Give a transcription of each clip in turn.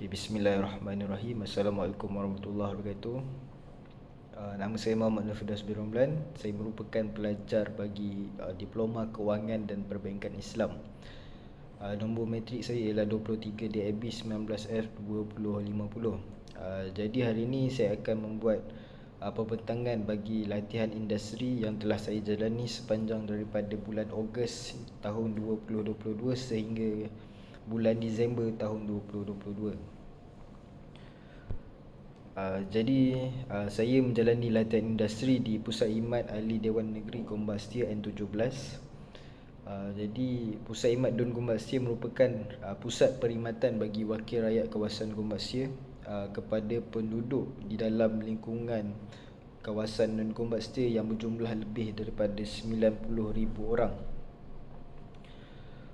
Okay, Bismillahirrahmanirrahim. Assalamualaikum warahmatullahi wabarakatuh. Nama saya Muhammad Nur Firdaus bin Romlan. Saya merupakan pelajar bagi Diploma Kewangan dan Perbankan Islam. Nombor matrik saya ialah 23 DAB 19F 2050. Jadi hari ini saya akan membuat pembentangan bagi latihan industri yang telah saya jalani sepanjang daripada bulan Ogos tahun 2022 sehingga bulan Disember tahun 2022. Saya menjalani latihan industri di Pusat Khidmat Ahli Dewan Negeri Gombak Setia N17. Jadi Pusat Khidmat Dun Gombak Setia merupakan pusat perkhidmatan bagi wakil rakyat kawasan Gombak Setia kepada penduduk di dalam lingkungan kawasan Dun Gombak Setia yang berjumlah lebih daripada 90,000 orang.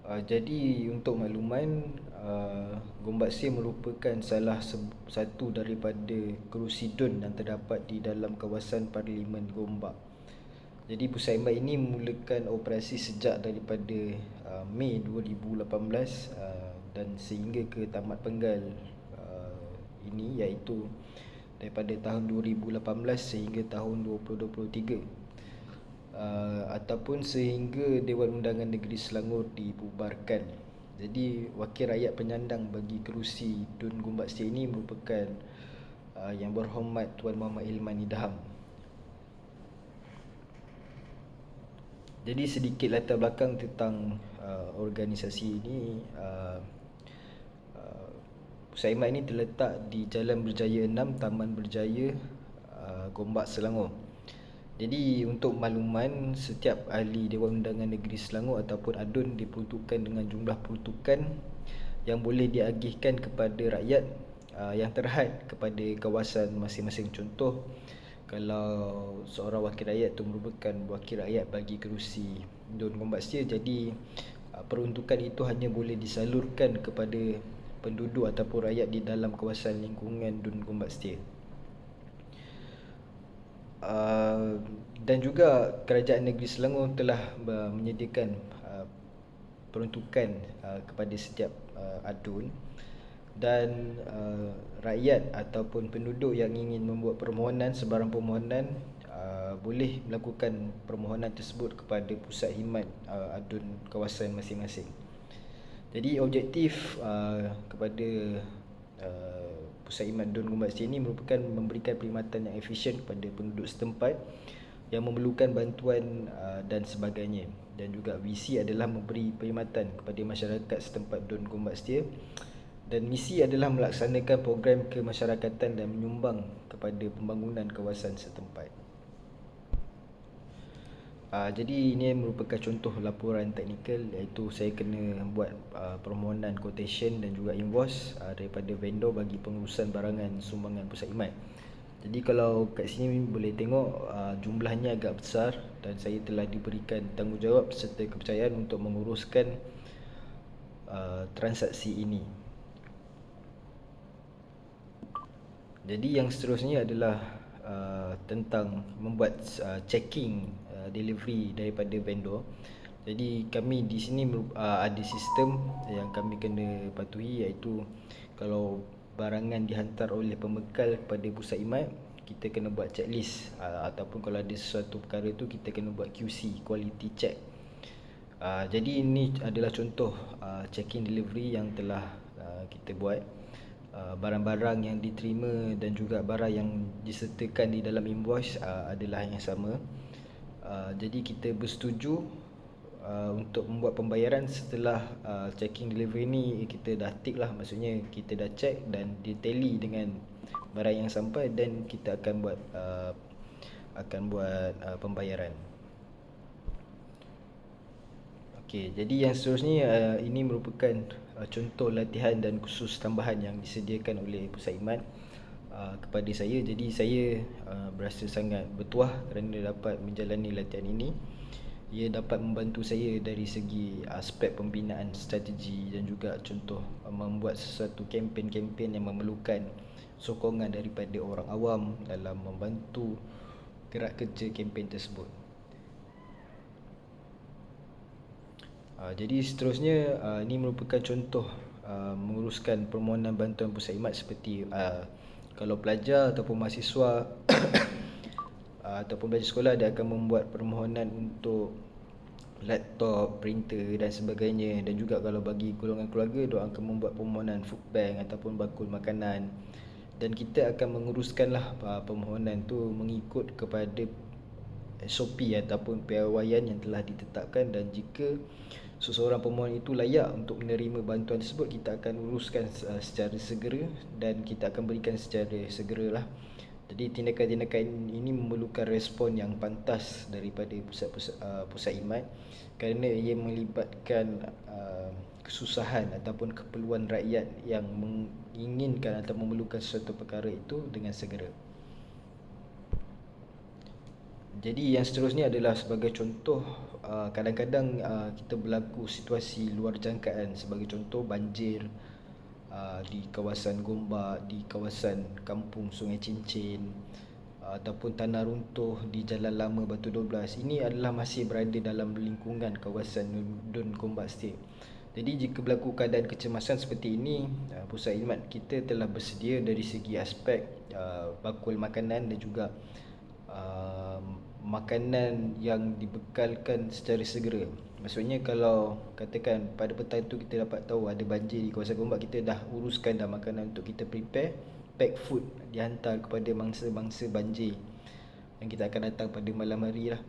Jadi untuk makluman, Gombak Setia merupakan salah satu daripada kerusi DUN yang terdapat di dalam kawasan Parlimen Gombak. Jadi pusat khidmat ini memulakan operasi sejak daripada Mei 2018 dan sehingga ke tamat penggal ini, iaitu daripada tahun 2018 sehingga tahun 2023. Ataupun sehingga Dewan Undangan Negeri Selangor dibubarkan. Jadi wakil rakyat penyandang bagi kerusi DUN Gombak Setia ini merupakan Yang Berhormat Tuan Muhammad Ilman Idham. Jadi sedikit latar belakang tentang organisasi ini. Pusat khidmat ini terletak di Jalan Berjaya 6, Taman Berjaya, Gombak, Selangor. Jadi untuk makluman, setiap ahli Dewan Undangan Negeri Selangor ataupun ADUN diperuntukkan dengan jumlah peruntukan yang boleh diagihkan kepada rakyat yang terhad kepada kawasan masing-masing. Contoh, kalau seorang wakil rakyat itu merupakan wakil rakyat bagi kerusi DUN Gombak Setia, jadi peruntukan itu hanya boleh disalurkan kepada penduduk ataupun rakyat di dalam kawasan lingkungan DUN Gombak Setia. Dan juga Kerajaan Negeri Selangor telah menyediakan peruntukan kepada setiap ADUN, dan rakyat ataupun penduduk yang ingin membuat permohonan, sebarang permohonan, boleh melakukan permohonan tersebut kepada Pusat Khidmat ADUN kawasan masing-masing. Jadi objektif kepada Pusat Khidmat DUN Gombak Setia ini merupakan memberikan perkhidmatan yang efisien kepada penduduk setempat yang memerlukan bantuan dan sebagainya. Dan juga visi adalah memberi perkhidmatan kepada masyarakat setempat DUN Gombak Setia, dan misi adalah melaksanakan program kemasyarakatan dan menyumbang kepada pembangunan kawasan setempat. Jadi ini merupakan contoh laporan teknikal, iaitu saya kena buat permohonan quotation dan juga invoice daripada vendor bagi pengurusan barangan sumbangan pusat khidmat. Jadi kalau kat sini boleh tengok jumlahnya agak besar, dan saya telah diberikan tanggungjawab serta kepercayaan untuk menguruskan transaksi ini. Jadi yang seterusnya adalah tentang membuat checking delivery daripada vendor. Jadi kami di sini ada sistem yang kami kena patuhi, iaitu kalau barangan dihantar oleh pembekal kepada pusat khidmat, kita kena buat checklist, ataupun kalau ada sesuatu perkara tu kita kena buat QC, quality check. Jadi ini adalah contoh checking delivery yang telah kita buat. Barang-barang yang diterima dan juga barang yang disertakan di dalam invoice adalah yang sama. Jadi kita bersetuju untuk membuat pembayaran setelah checking delivery ni kita dah tick lah, maksudnya kita dah check dan ditally dengan barang yang sampai, dan kita akan buat pembayaran. Okey, jadi yang seterusnya ini merupakan contoh latihan dan kursus tambahan yang disediakan oleh Pusat Khidmat kepada saya. Jadi saya berasa sangat bertuah kerana dapat menjalani latihan ini. Ia dapat membantu saya dari segi aspek pembinaan strategi dan juga contoh membuat sesuatu kempen-kempen yang memerlukan sokongan daripada orang awam dalam membantu gerak kerja kempen tersebut. Jadi seterusnya ini merupakan contoh menguruskan permohonan bantuan pusat khidmat seperti kalau pelajar ataupun mahasiswa ataupun pelajar sekolah, dia akan membuat permohonan untuk laptop, printer dan sebagainya. Dan juga kalau bagi golongan keluarga, dia akan membuat permohonan food bank ataupun bakul makanan. Dan kita akan menguruskanlah permohonan tu mengikut kepada SOP ataupun piawaian yang telah ditetapkan. Dan jika seseorang pemohon itu layak untuk menerima bantuan tersebut, kita akan uruskan secara segera dan kita akan berikan secara segeralah. Jadi tindakan-tindakan ini memerlukan respon yang pantas daripada pusat khidmat, kerana ia melibatkan kesusahan ataupun keperluan rakyat yang menginginkan atau memerlukan sesuatu perkara itu dengan segera. Jadi yang seterusnya adalah sebagai contoh, kadang-kadang kita berlaku situasi luar jangkaan. Sebagai contoh, banjir di kawasan Gombak, di kawasan kampung Sungai Cincin, ataupun tanah runtuh di Jalan Lama Batu 12. Ini adalah masih berada dalam lingkungan kawasan Dun Gombak Estate. Jadi jika berlaku keadaan kecemasan seperti ini, pusat khidmat kita telah bersedia dari segi aspek bakul makanan dan juga makanan yang dibekalkan secara segera. Maksudnya kalau katakan pada petang tu kita dapat tahu ada banjir di kawasan Gombak, kita dah uruskan dah makanan untuk kita prepare, pack food dihantar kepada mangsa-mangsa banjir yang kita akan datang pada malam hari lah.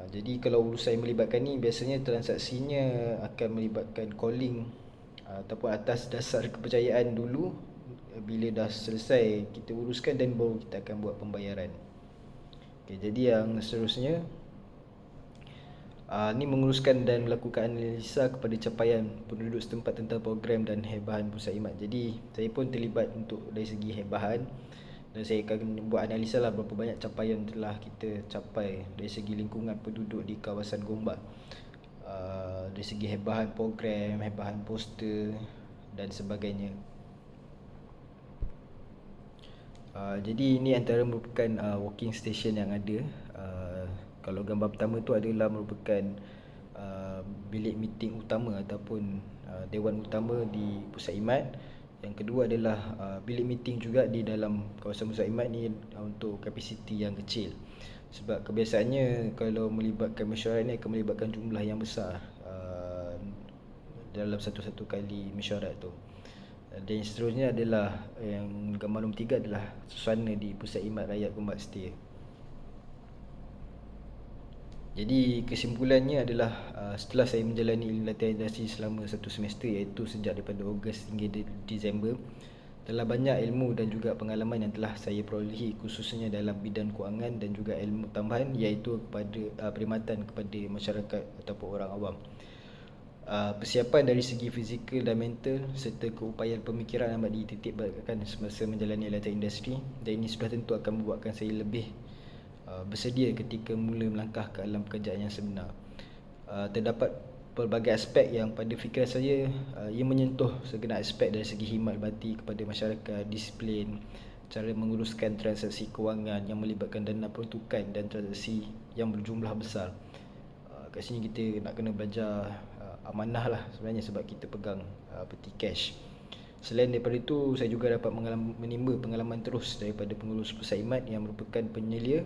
Jadi kalau urusan yang melibatkan ni, biasanya transaksinya akan melibatkan calling ataupun atas dasar kepercayaan dulu. Bila dah selesai kita uruskan, dan baru kita akan buat pembayaran. Okay, jadi yang seterusnya, ni menguruskan dan melakukan analisa kepada capaian penduduk setempat tentang program dan hebahan pusat khidmat. Jadi saya pun terlibat untuk dari segi hebahan, dan saya akan buat analisa lah berapa banyak capaian telah kita capai dari segi lingkungan penduduk di kawasan Gombak, dari segi hebahan program, hebahan poster dan sebagainya. Jadi ini antara merupakan working station yang ada. Kalau gambar pertama tu adalah merupakan bilik meeting utama ataupun dewan utama di pusat khidmat. Yang kedua adalah bilik meeting juga di dalam kawasan pusat khidmat ni untuk kapasiti yang kecil. Sebab kebiasaannya kalau melibatkan mesyuarat ni akan melibatkan jumlah yang besar dalam satu-satu kali mesyuarat tu. Dan yang seterusnya adalah yang gambar nombor 3 adalah suasana di pusat khidmat rakyat Gombak Estate. Jadi kesimpulannya adalah setelah saya menjalani latihan industri selama 1 semester, iaitu sejak daripada Ogos hingga Disember, telah banyak ilmu dan juga pengalaman yang telah saya perolehi, khususnya dalam bidang kewangan dan juga ilmu tambahan, iaitu kepada perkhidmatan kepada masyarakat ataupun orang awam. Persiapan dari segi fizikal dan mental serta keupayaan pemikiran amat dititik beratkan semasa menjalani latihan industri, dan ini sudah tentu akan membuatkan saya lebih bersedia ketika mula melangkah ke alam pekerjaan yang sebenar. Terdapat pelbagai aspek yang pada fikiran saya ia menyentuh segenap aspek dari segi khidmat bakti kepada masyarakat, disiplin, cara menguruskan transaksi kewangan yang melibatkan dana peruntukan dan transaksi yang berjumlah besar. Kat sini kita nak kena belajar amanah lah sebenarnya, sebab kita pegang peti cash. Selain daripada itu, saya juga dapat menimba pengalaman terus daripada pengurus pusat khidmat yang merupakan penyelia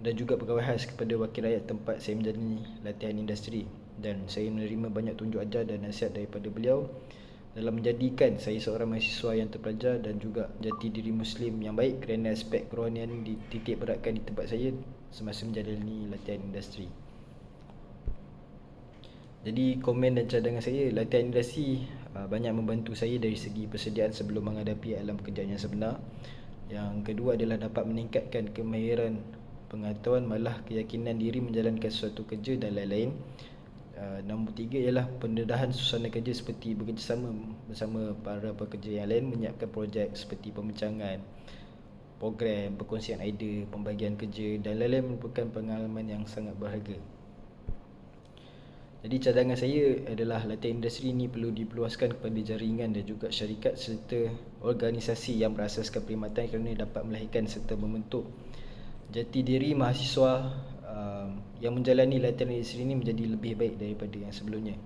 dan juga pegawai khas kepada wakil rakyat tempat saya menjalani latihan industri, dan saya menerima banyak tunjuk ajar dan nasihat daripada beliau dalam menjadikan saya seorang mahasiswa yang terpelajar dan juga jati diri Muslim yang baik, kerana aspek kerohanian dititik beratkan di tempat saya semasa menjalani latihan industri. Jadi komen dan cadangan saya, latihan industri banyak membantu saya dari segi persediaan sebelum menghadapi alam pekerjaan yang sebenar. Yang kedua adalah dapat meningkatkan kemahiran pengetahuan, malah keyakinan diri menjalankan sesuatu kerja dan lain-lain. Nombor 3 ialah pendedahan suasana kerja seperti bekerjasama bersama para pekerja yang lain, menyiapkan projek seperti pembincangan, program, perkongsian idea, pembagian kerja dan lain-lain merupakan pengalaman yang sangat berharga. Jadi cadangan saya adalah latihan industri ini perlu diperluaskan kepada jaringan dan juga syarikat serta organisasi yang berasaskan perkhidmatan, kerana dapat melahirkan serta membentuk jati diri mahasiswa yang menjalani latihan industri ini menjadi lebih baik daripada yang sebelumnya.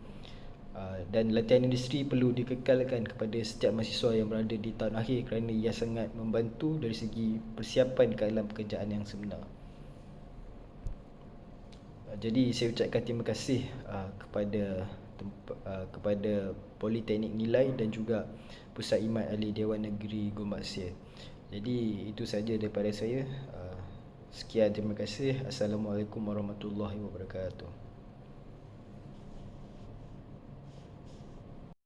Dan latihan industri perlu dikekalkan kepada setiap mahasiswa yang berada di tahun akhir kerana ia sangat membantu dari segi persiapan ke dalam pekerjaan yang sebenar. Jadi saya ucapkan terima kasih kepada Politeknik Nilai dan juga Pusat Imat Ahli Dewan Negeri Gombak Sia. Jadi itu saja daripada saya. Sekian, terima kasih. Assalamualaikum warahmatullahi wabarakatuh.